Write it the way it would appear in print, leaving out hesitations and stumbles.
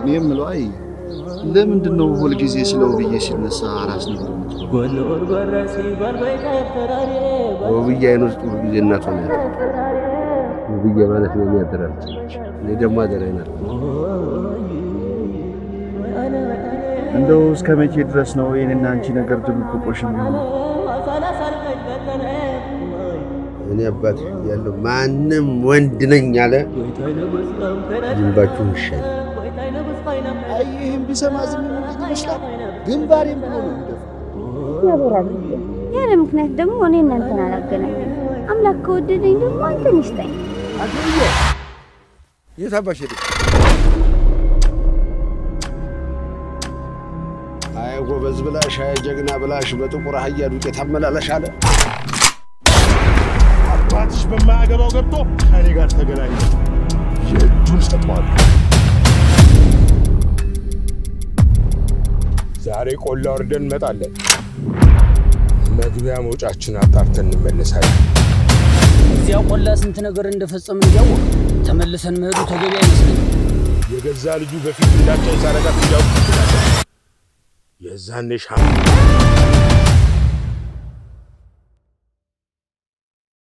እኔ የምለው አይ ለምንድን ነው ሁል ጊዜ ስለው ብዬ ሲነሳ አራስ ነበር ውብዬ አይን ውስጥ ሁል ጊዜ እናቷ ነው ያለው። ውብዬ ማለት ነው ያደራች። እኔ ደግሞ አደራዬ ናት። እንደው እስከ መቼ ድረስ ነው የኔና አንቺ ነገር ድብቅቆሽ የሚሆነው? እኔ አባት ያለው ማንም ወንድ ነኝ አለ ዝምባችሁን ይሻል። አይ ይህም ቢሰማ ዝም ይመስላል። ግንባሬን ብሎ ነው ያበራል። ያለ ምክንያት ደግሞ እኔ እናንተን አላገናኝም። አምላክ ከወደደኝ ደግሞ አንተን ይስጠኝ። አግብዬ የታባሽ ሄደ? አይ ጎበዝ ብላሽ፣ አይ ጀግና ብላሽ በጥቁር አህያ ዱቄት አመላለሽ አለ። አባትሽ በማያገባው ገብቶ ከኔ ጋር ተገናኘ። የእጁን ሰጥቷል። ዛሬ ቆላ ወርደን እንመጣለን። መግቢያ መውጫችን አጣርተን እንመለሳለን። እዚያ ቆላ ስንት ነገር እንደፈጸምን እያወቅ ተመልሰን መሄዱ ተገቢ አይመስለኝም። የገዛ ልጁ በፊት እንዳቸው ሳረጋት እንዲያውቅ ይችላል። የዛኔ ሻም